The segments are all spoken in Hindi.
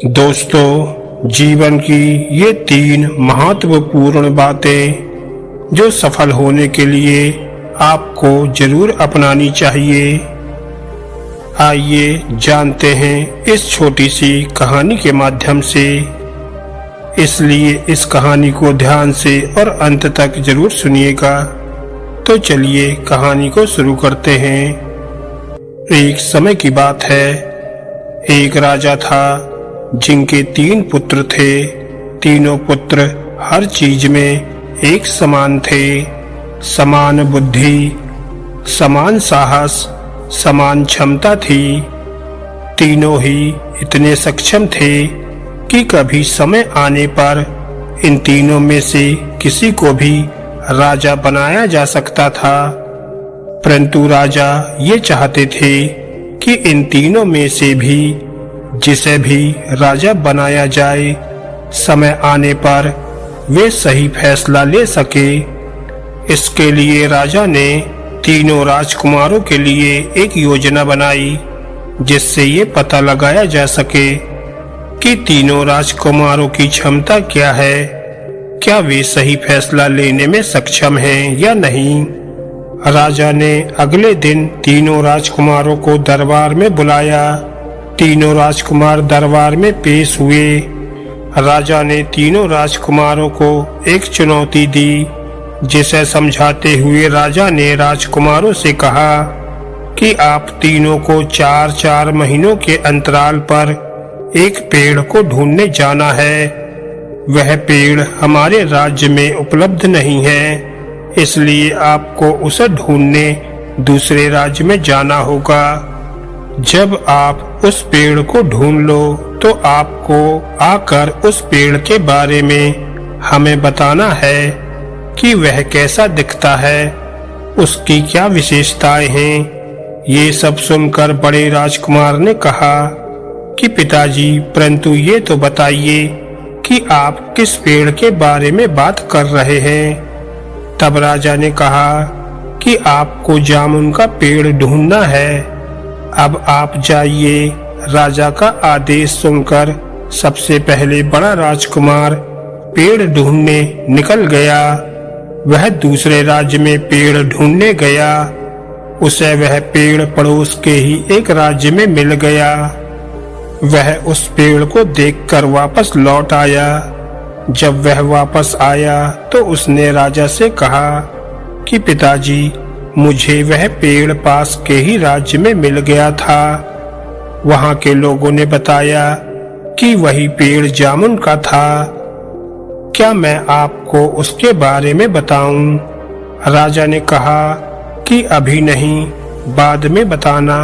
दोस्तों, जीवन की ये 3 महत्वपूर्ण बातें जो सफल होने के लिए आपको जरूर अपनानी चाहिए। आइए जानते हैं इस छोटी सी कहानी के माध्यम से। इसलिए इस कहानी को ध्यान से और अंत तक जरूर सुनिएगा। तो चलिए कहानी को शुरू करते हैं। एक समय की बात है, एक राजा था जिनके 3 पुत्र थे। तीनों पुत्र हर चीज में एक समान थे। समान बुद्धि, समान साहस, समान क्षमता थी। तीनों ही इतने सक्षम थे कि कभी समय आने पर इन तीनों में से किसी को भी राजा बनाया जा सकता था। परंतु राजा ये चाहते थे कि इन तीनों में से भी जिसे भी राजा बनाया जाए, समय आने पर वे सही फैसला ले सके। इसके लिए राजा ने तीनों राजकुमारों के लिए एक योजना बनाई, जिससे ये पता लगाया जा सके कि तीनों राजकुमारों की क्षमता क्या है, क्या वे सही फैसला लेने में सक्षम हैं या नहीं। राजा ने अगले दिन तीनों राजकुमारों को दरबार में बुलाया। तीनों राजकुमार दरबार में पेश हुए। राजा ने तीनों राजकुमारों को एक चुनौती दी, जिसे समझाते हुए राजा ने राजकुमारों से कहा कि आप तीनों को 4-4 महीनों के अंतराल पर एक पेड़ को ढूंढने जाना है। वह पेड़ हमारे राज्य में उपलब्ध नहीं है, इसलिए आपको उसे ढूंढने दूसरे राज्य में जाना होगा। जब आप उस पेड़ को ढूंढ लो तो आपको आकर उस पेड़ के बारे में हमें बताना है कि वह कैसा दिखता है, उसकी क्या विशेषताएं हैं। ये सब सुनकर बड़े राजकुमार ने कहा कि पिताजी, परंतु ये तो बताइए कि आप किस पेड़ के बारे में बात कर रहे हैं। तब राजा ने कहा कि आपको जामुन का पेड़ ढूंढना है। अब आप जाइए। राजा का आदेश सुनकर सबसे पहले बड़ा राजकुमार पेड़ ढूंढने निकल गया। वह दूसरे राज्य में पेड़ ढूंढने गया। उसे वह पेड़ पड़ोस के ही एक राज्य में मिल गया। वह उस पेड़ को देखकर वापस लौट आया। जब वह वापस आया तो उसने राजा से कहा कि पिताजी, मुझे वह पेड़ पास के ही राज्य में मिल गया था। वहां के लोगों ने बताया कि वही पेड़ जामुन का था। क्या मैं आपको उसके बारे में बताऊं? राजा ने कहा कि अभी नहीं, बाद में बताना।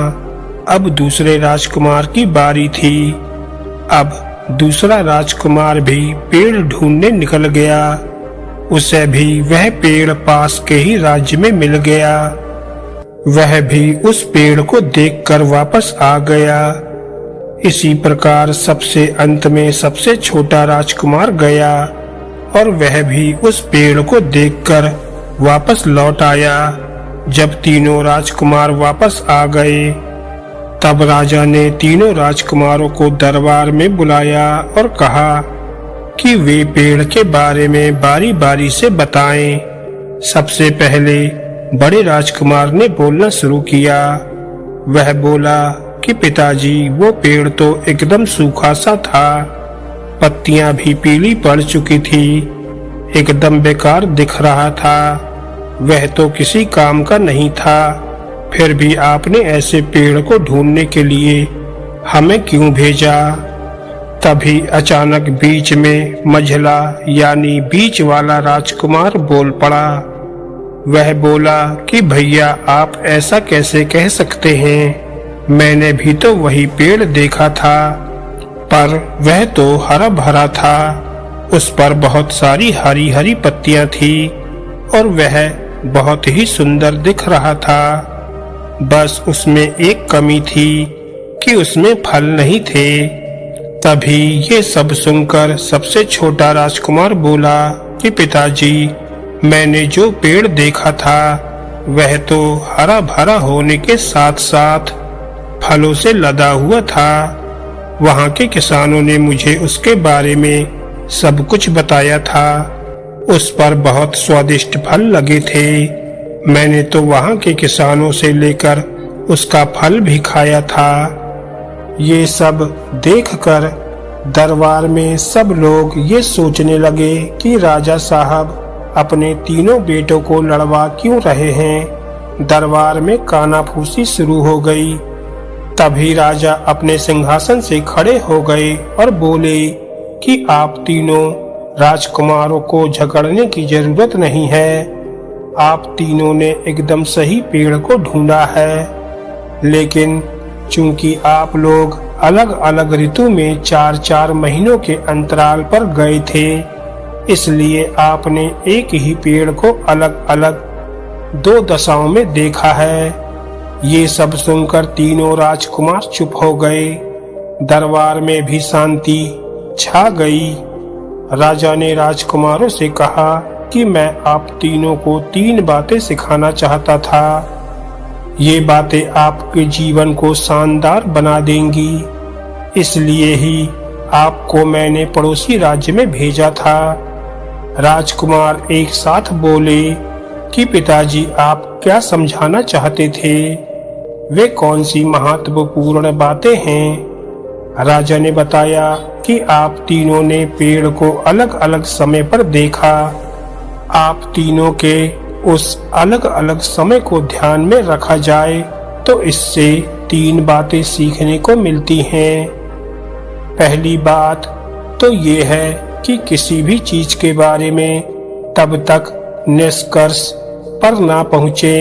अब दूसरे राजकुमार की बारी थी। अब दूसरा राजकुमार भी पेड़ ढूंढने निकल गया। उसे भी वह पेड़ पास के ही राज्य में मिल गया। वह भी उस पेड़ को देखकर वापस आ गया। इसी प्रकार सबसे अंत में सबसे छोटा राजकुमार गया और वह भी उस पेड़ को देखकर वापस लौट आया। जब तीनों राजकुमार वापस आ गए, तब राजा ने तीनों राजकुमारों को दरबार में बुलाया और कहा कि वे पेड़ के बारे में बारी बारी से बताएं। सबसे पहले बड़े राजकुमार ने बोलना शुरू किया। वह बोला कि पिताजी, वो पेड़ तो एकदम सूखा सा था। पत्तियां भी पीली पड़ चुकी थी। एकदम बेकार दिख रहा था। वह तो किसी काम का नहीं था। फिर भी आपने ऐसे पेड़ को ढूंढने के लिए हमें क्यों भेजा? तभी अचानक बीच में मझला यानी बीच वाला राजकुमार बोल पड़ा। वह बोला कि भैया, आप ऐसा कैसे कह सकते हैं? मैंने भी तो वही पेड़ देखा था, पर वह तो हरा भरा था। उस पर बहुत सारी हरी हरी पत्तियां थी और वह बहुत ही सुंदर दिख रहा था। बस उसमें एक कमी थी कि उसमें फल नहीं थे। तभी ये सब सुनकर सबसे छोटा राजकुमार बोला कि पिताजी, मैंने जो पेड़ देखा था वह तो हरा भरा होने के साथ साथ फलों से लदा हुआ था। वहाँ के किसानों ने मुझे उसके बारे में सब कुछ बताया था। उस पर बहुत स्वादिष्ट फल लगे थे। मैंने तो वहाँ के किसानों से लेकर उसका फल भी खाया था। ये सब देखकर दरबार में सब लोग ये सोचने लगे कि राजा साहब अपने तीनों बेटों को लड़वा क्यों रहे हैं। दरबार में कानाफूसी शुरू हो गई। तभी राजा अपने सिंहासन से खड़े हो गए और बोले कि आप तीनों राजकुमारों को झगड़ने की जरूरत नहीं है। आप तीनों ने एकदम सही पेड़ को ढूंढा है, लेकिन चूंकि आप लोग अलग अलग ऋतु में 4-4 महीनों के अंतराल पर गए थे, इसलिए आपने एक ही पेड़ को अलग अलग 2 दशाओं में देखा है। ये सब सुनकर तीनों राजकुमार चुप हो गए। दरबार में भी शांति छा गई। राजा ने राजकुमारों से कहा कि मैं आप तीनों को 3 बातें सिखाना चाहता था। ये बातें आपके जीवन को शानदार बना देंगी, इसलिए ही आपको मैंने पड़ोसी राज्य में भेजा था। राजकुमार एक साथ बोले कि पिताजी आप क्या समझाना चाहते थे? वे कौन सी महत्वपूर्ण बातें हैं? राजा ने बताया कि आप तीनों ने पेड़ को अलग अलग समय पर देखा। आप तीनों के उस अलग अलग समय को ध्यान में रखा जाए तो इससे 3 बातें सीखने को मिलती हैं। पहली बात तो ये है कि किसी भी चीज के बारे में तब तक निष्कर्ष पर ना पहुँचे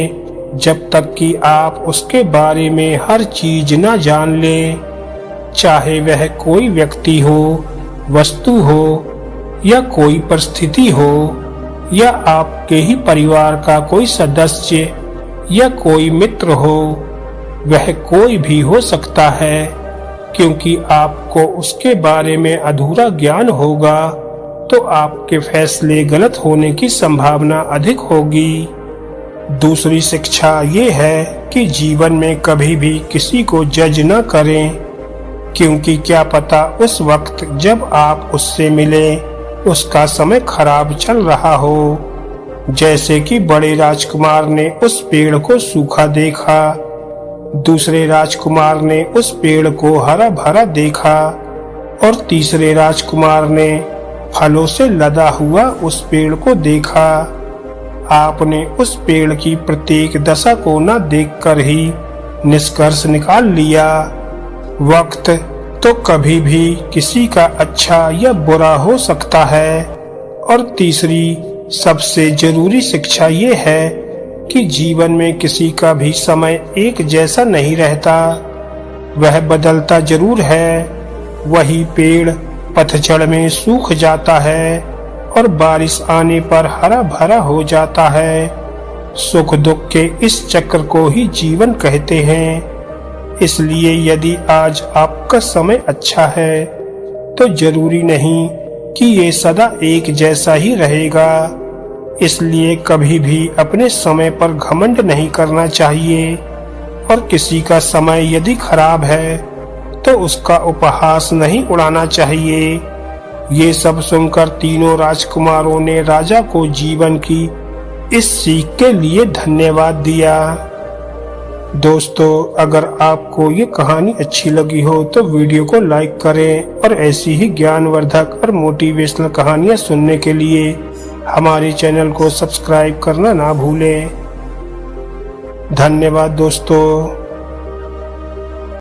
जब तक कि आप उसके बारे में हर चीज ना जान ले, चाहे वह कोई व्यक्ति हो, वस्तु हो या कोई परिस्थिति हो, या आपके ही परिवार का कोई सदस्य या कोई मित्र हो। वह कोई भी हो सकता है, क्योंकि आपको उसके बारे में अधूरा ज्ञान होगा तो आपके फैसले गलत होने की संभावना अधिक होगी। दूसरी शिक्षा ये है कि जीवन में कभी भी किसी को जज न करें, क्योंकि क्या पता उस वक्त जब आप उससे मिले उसका समय खराब चल रहा हो। जैसे कि बड़े राजकुमार ने उस पेड़ को सूखा देखा, दूसरे राजकुमार ने उस पेड़ को हरा भरा देखा और तीसरे राजकुमार ने फलों से लदा हुआ उस पेड़ को देखा। आपने उस पेड़ की प्रत्येक दशा को न देखकर ही निष्कर्ष निकाल लिया। वक्त तो कभी भी किसी का अच्छा या बुरा हो सकता है। और तीसरी सबसे जरूरी शिक्षा ये है कि जीवन में किसी का भी समय एक जैसा नहीं रहता, वह बदलता जरूर है। वही पेड़ पतझड़ में सूख जाता है और बारिश आने पर हरा भरा हो जाता है। सुख दुख के इस चक्र को ही जीवन कहते हैं। इसलिए यदि आज आपका समय अच्छा है तो जरूरी नहीं कि ये सदा एक जैसा ही रहेगा। इसलिए कभी भी अपने समय पर घमंड नहीं करना चाहिए और किसी का समय यदि खराब है तो उसका उपहास नहीं उड़ाना चाहिए। ये सब सुनकर तीनों राजकुमारों ने राजा को जीवन की इस सीख के लिए धन्यवाद दिया। दोस्तों, अगर आपको ये कहानी अच्छी लगी हो तो वीडियो को लाइक करें और ऐसी ही ज्ञानवर्धक और मोटिवेशनल कहानियाँ सुनने के लिए हमारे चैनल को सब्सक्राइब करना ना भूलें। धन्यवाद दोस्तों।